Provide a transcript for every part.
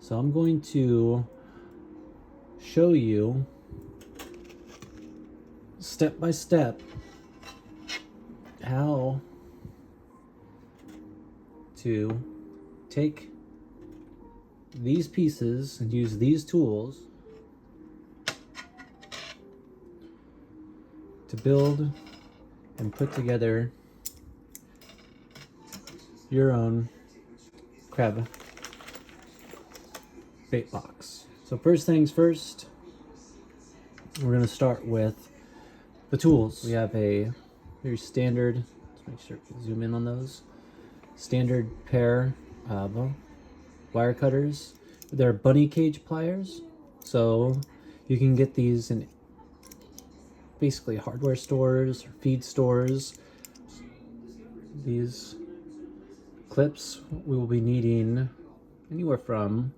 So I'm going to show you step by step how to take these pieces and use these tools to build and put together your own crab bait box. So first things first, we're going to start with the tools. We have a very standard, let's make sure we can zoom in on those, standard pair of wire cutters. They're bunny cage pliers, so you can get these in basically hardware stores or feed stores. These clips, we will be needing anywhere from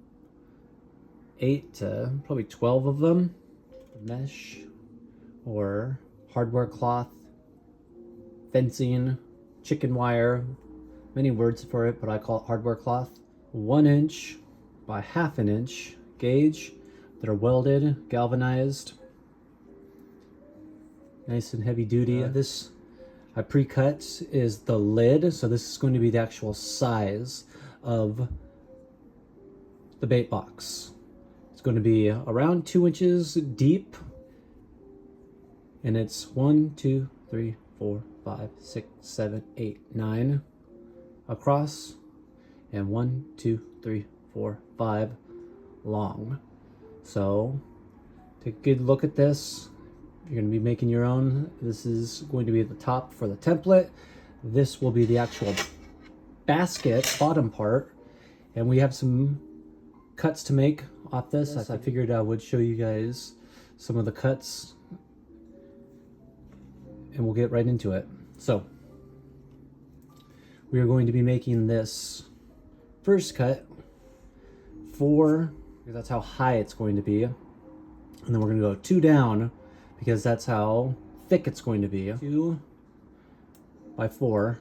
8 to probably 12 of them. Mesh or hardware cloth, fencing, chicken wire, many words for it, but I call it hardware cloth. 1 inch by 1/2 inch gauge that are welded, galvanized, nice and heavy duty. This I pre-cut is the lid, so this is going to be the actual size of the bait box. It's going to be around 2 inches deep, and it's 1, 2, 3, 4, 5, 6, 7, 8, 9 across, and 1, 2, 3, 4, 5 long. So take a good look at this. You're going to be making your own. This is going to be the top for the template. This will be the actual basket bottom part, and we have some cuts to make off this. I figured I would show you guys some of the cuts, and we'll get right into it. So we are going to be making this first cut because that's how high it's going to be, and then we're going to go 2 down because that's how thick it's going to be. 2 by 4,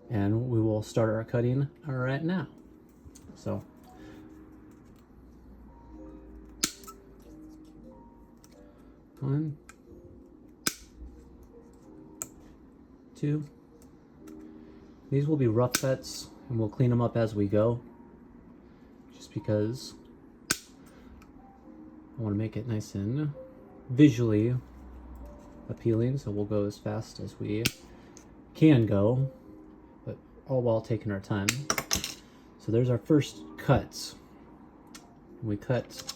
and we will start our cutting right now. So one, 2. These will be rough cuts, and we'll clean them up as we go, just because I want to make it nice and visually appealing. So we'll go as fast as we can go, but all while taking our time. So there's our first cuts. We cut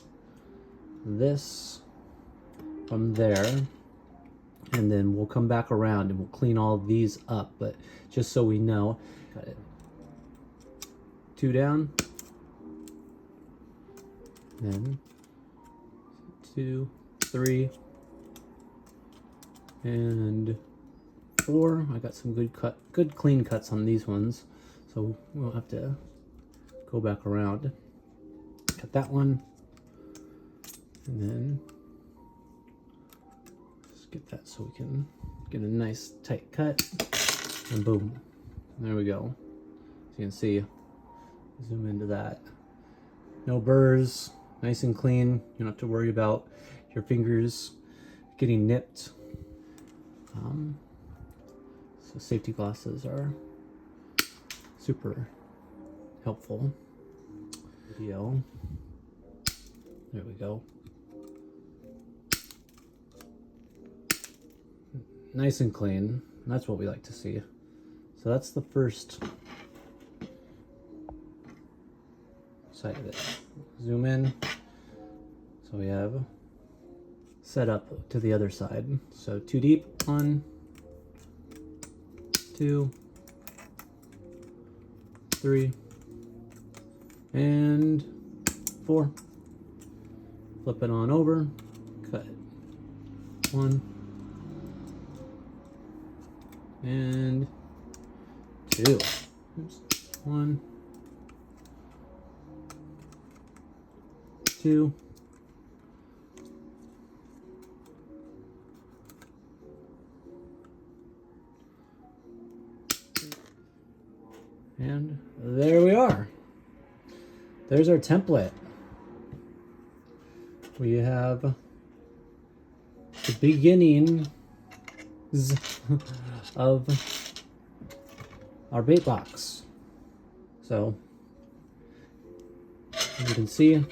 this from there, and then we'll come back around and we'll clean all these up, but just so we know, cut it 2 down, then 2, 3, and 4. I got some good clean cuts on these ones, so we won't have to go back around. Cut that one, and then just get that so we can get a nice tight cut, and boom, there we go. So you can see, zoom into that. No burrs, nice and clean. You don't have to worry about your fingers getting nipped. So safety glasses are super helpful. Video. There we go. Nice and clean. That's what we like to see. So that's the first side of it. Zoom in. So we have set up to the other side. So 2 deep. 1, 2, 3, and 4. Flip it on over. Cut 1 and 2. Oops. 1, 2, and there we are. there's our template. We have the beginnings of our bait box. So as you can see,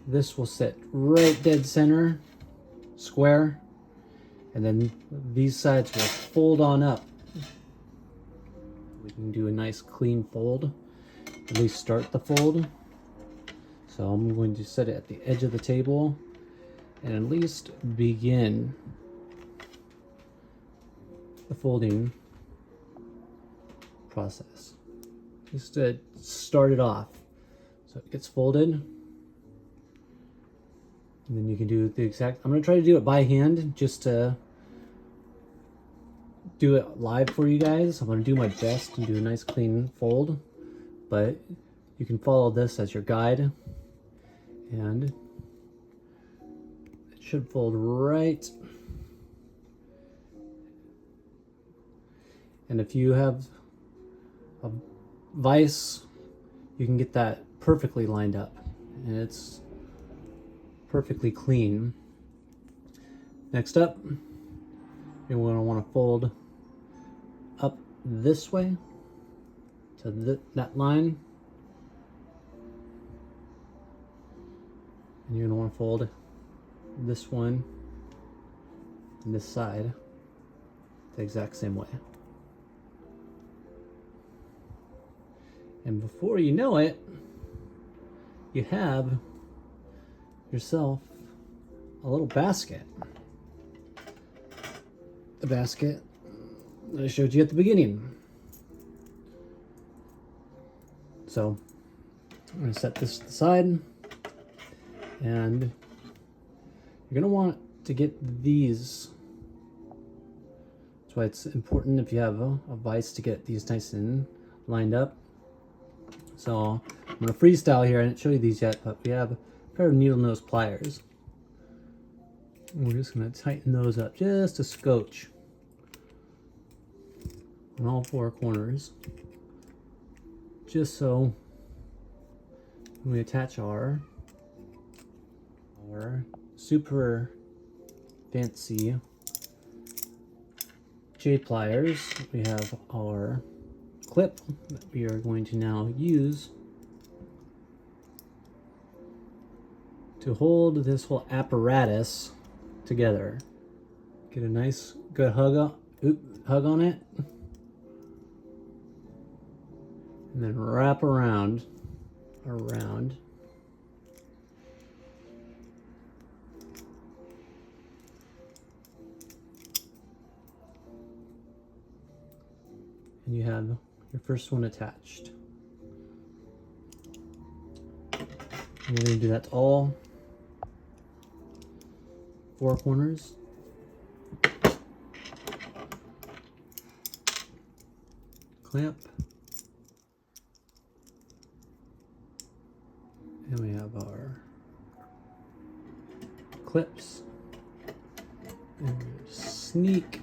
this will sit right dead center, square, and then these sides will fold on up. We can do a nice clean fold, at least start the fold. So I'm going to set it at the edge of the table and at least begin the folding process. Just to start it off. So it gets folded. And then you can do the exact, I'm going to try to do it by hand just to do it live for you guys. I'm going to do my best and do a nice clean fold, but you can follow this as your guide, and it should fold right. And if you have a vise, you can get that perfectly lined up, and it's perfectly clean. Next up, you're going to want to fold up this way to that line, and you're going to want to fold this one and this side the exact same way. And before you know it, you have yourself a little basket. The basket that I showed you at the beginning. So I'm going to set this to the side, and you're going to want to get these. That's why it's important if you have a vise to get these nice and lined up. So I'm going to freestyle here. I didn't show you these yet, but we have a pair of needle nose pliers. And we're just going to tighten those up just a scotch on all four corners, just so when we attach our super fancy jade pliers, we have our clip that we are going to now use to hold this whole apparatus together. Get a nice good hug on it, and then wrap around. And you have your first one attached. And we're going to do that to all four corners. Clamp. And we have our clips. And we sneak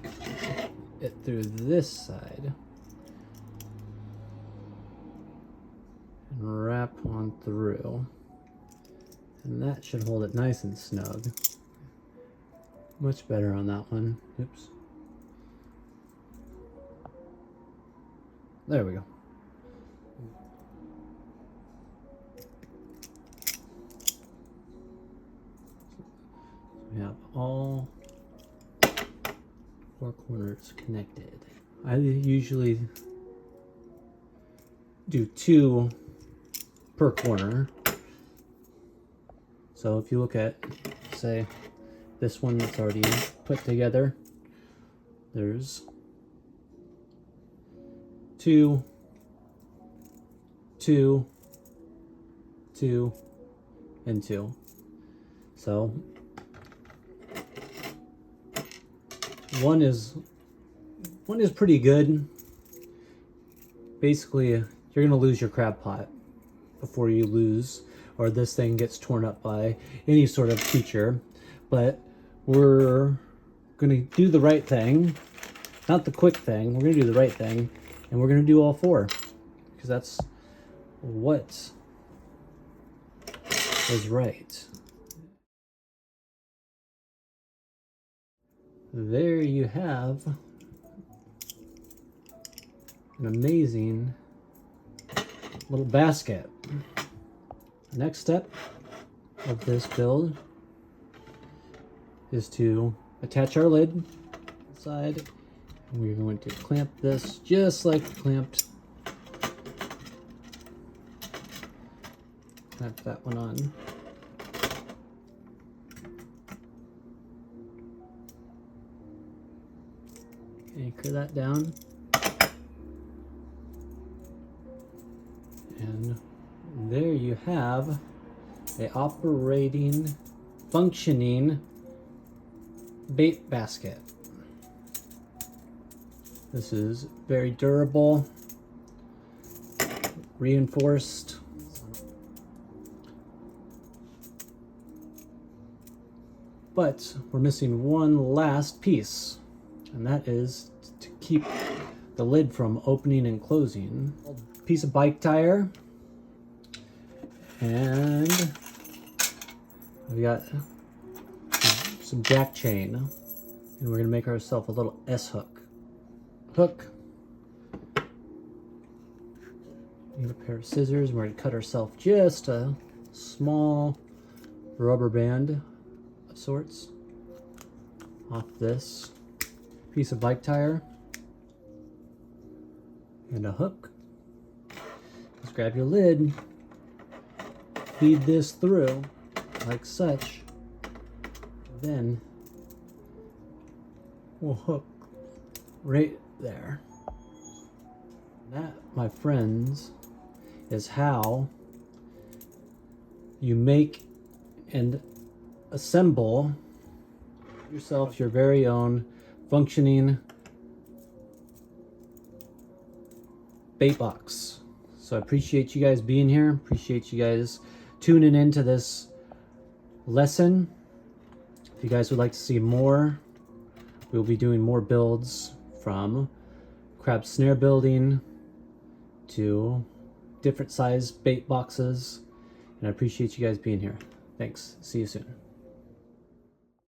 it through this side. And wrap on through, and that should hold it nice and snug. Much better on that one. Oops. There we go. We have all four corners connected. I usually do 2 per corner. So if you look at, say, this one that's already put together, there's 2, 2, 2, and 2. So one is pretty good. Basically, you're gonna lose your crab pot before you lose, or this thing gets torn up by any sort of creature. But we're gonna do the right thing, not the quick thing. We're gonna do the right thing, and we're gonna do all 4. because that's what is right. There you have an amazing little basket. Next step of this build is to attach our lid inside. We're going to clamp this just like we clamped. Clamp that one on. Anchor that down. And there you have a operating, functioning bait basket. This is very durable, reinforced. But we're missing one last piece, and that is to keep the lid from opening and closing. A piece of bike tire, and we got some jack chain, and we're gonna make ourselves a little S hook. Need a pair of scissors. We're gonna cut ourselves just a small rubber band of sorts off this piece of bike tire, and a hook. Just grab your lid, feed this through like such, then we'll hook right there. That, my friends, is how you make and assemble yourself your very own functioning bait box. So I appreciate you guys being here. Appreciate you guys tuning into this lesson. If you guys would like to see more, we'll be doing more builds, from crab snare building to different size bait boxes. And I appreciate you guys being here. Thanks. See you soon.